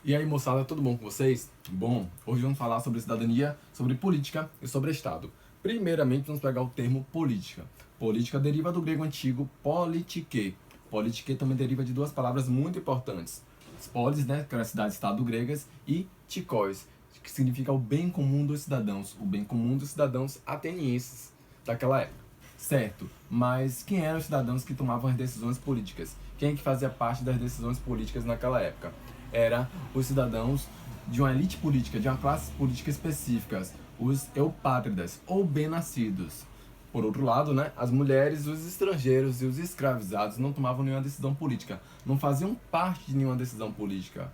E aí, moçada, tudo bom com vocês? Bom, hoje vamos falar sobre cidadania, sobre política e sobre Estado. Primeiramente, vamos pegar o termo política. Política deriva do grego antigo politike. Politike também deriva de duas palavras muito importantes. Polis, né, que era cidade-estado gregas, e tikos, que significa o bem comum dos cidadãos, o bem comum dos cidadãos atenienses daquela época. Certo, mas quem eram os cidadãos que tomavam as decisões políticas? Quem que fazia parte das decisões políticas naquela época? Eram os cidadãos de uma elite política, de uma classe política específica, os eupátridas, ou bem-nascidos. Por outro lado, né, as mulheres, os estrangeiros e os escravizados não tomavam nenhuma decisão política, não faziam parte de nenhuma decisão política.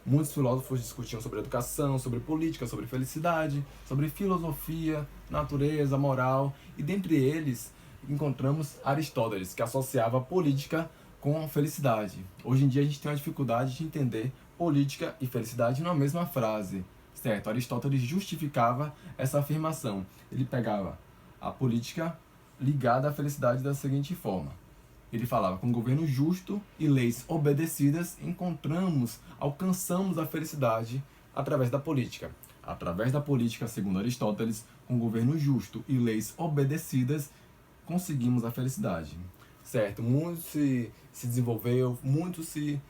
Muitos filósofos discutiam sobre educação, sobre política, sobre felicidade, sobre filosofia, natureza, moral, e dentre eles encontramos Aristóteles, que associava a política com felicidade. Hoje em dia a gente tem uma dificuldade de entender política e felicidade numa mesma frase, certo? Aristóteles justificava essa afirmação. Ele pegava a política ligada à felicidade da seguinte forma. Ele falava, com um governo justo e leis obedecidas, alcançamos a felicidade através da política. Através da política, segundo Aristóteles, com um governo justo e leis obedecidas, conseguimos a felicidade. Certo? Muito se desenvolveu, muito se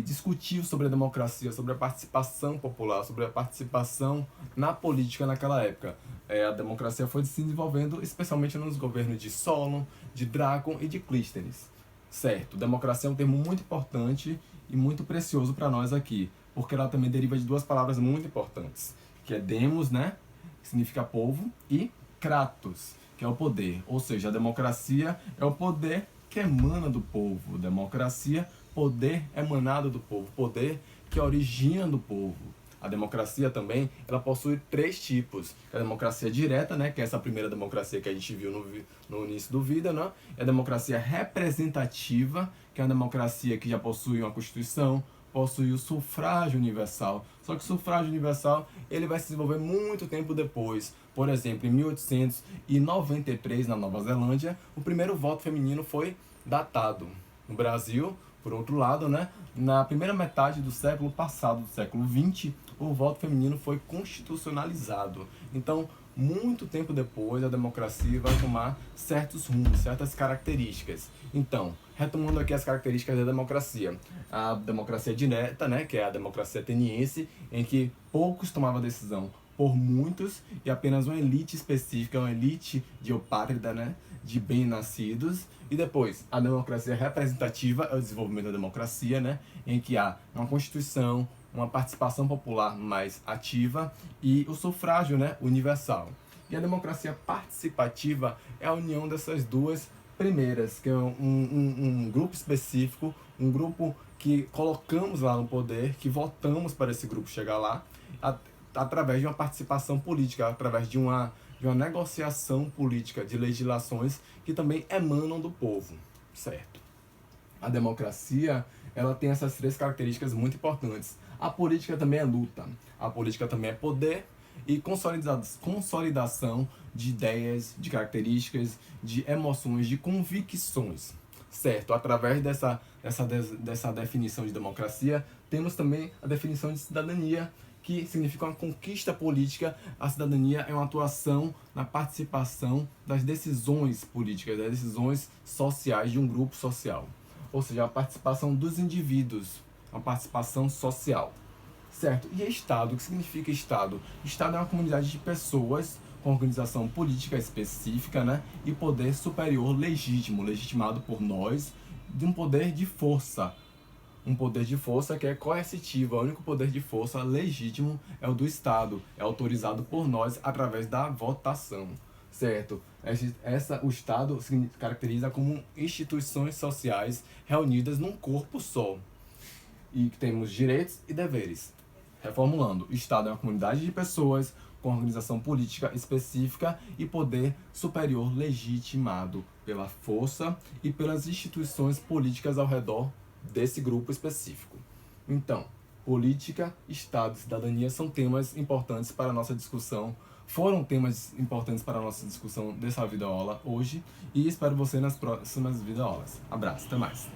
discutiu sobre a democracia, sobre a participação popular, sobre a participação na política naquela época. A democracia foi se desenvolvendo especialmente nos governos de Solon, de Drácon e de Clístenes. Certo, democracia é um termo muito importante e muito precioso para nós aqui, porque ela também deriva de duas palavras muito importantes, que é demos, né, que significa povo, e kratos, que é o poder. Ou seja, a democracia é o poder que emana do povo. Democracia, poder emanado do povo, poder que origina do povo. A democracia também, ela possui três tipos. A democracia direta, né, que é essa primeira democracia que a gente viu no início do vídeo, né? É a democracia representativa, que é uma democracia que já possui uma constituição, possui o sufrágio universal. Só que o sufrágio universal ele vai se desenvolver muito tempo depois. Por exemplo, em 1893, na Nova Zelândia, o primeiro voto feminino foi datado. No Brasil, por outro lado, né, na primeira metade do século passado, do século XX, o voto feminino foi constitucionalizado. Então, muito tempo depois, a democracia vai tomar certos rumos, certas características. Então, retomando aqui as características da democracia. A democracia direta, né, que é a democracia ateniense, em que poucos tomavam decisão por muitos e apenas uma elite específica, uma elite de eupátrida, né, de bem-nascidos. E depois, a democracia representativa é o desenvolvimento da democracia, né, em que há uma constituição, uma participação popular mais ativa e o sufrágio, né, universal. E a democracia participativa é a união dessas duas primeiras, que é um grupo específico, um grupo que colocamos lá no poder, que votamos para esse grupo chegar lá, através de uma participação política, através de uma negociação política, de legislações que também emanam do povo, certo? A democracia, ela tem essas três características muito importantes. A política também é luta, a política também é poder e consolidação de ideias, de características, de emoções, de convicções, certo? Através dessa definição de democracia, temos também a definição de cidadania, que significa uma conquista política. A cidadania é uma atuação na participação das decisões políticas, das decisões sociais de um grupo social. Ou seja, a participação dos indivíduos, a participação social. Certo? E Estado, o que significa Estado? Estado é uma comunidade de pessoas com organização política específica, né? E poder superior legítimo, legitimado por nós, de um poder de força. Um poder de força que é coercitivo. O único poder de força legítimo é o do Estado, é autorizado por nós através da votação, certo? O Estado se caracteriza como instituições sociais reunidas num corpo só, e que temos direitos e deveres. Reformulando, o Estado é uma comunidade de pessoas com organização política específica e poder superior legitimado pela força e pelas instituições políticas ao redor desse grupo específico. Então, política, Estado e cidadania são temas importantes para a nossa discussão, foram temas importantes para a nossa discussão dessa videoaula hoje, e espero você nas próximas videoaulas. Abraço, até mais!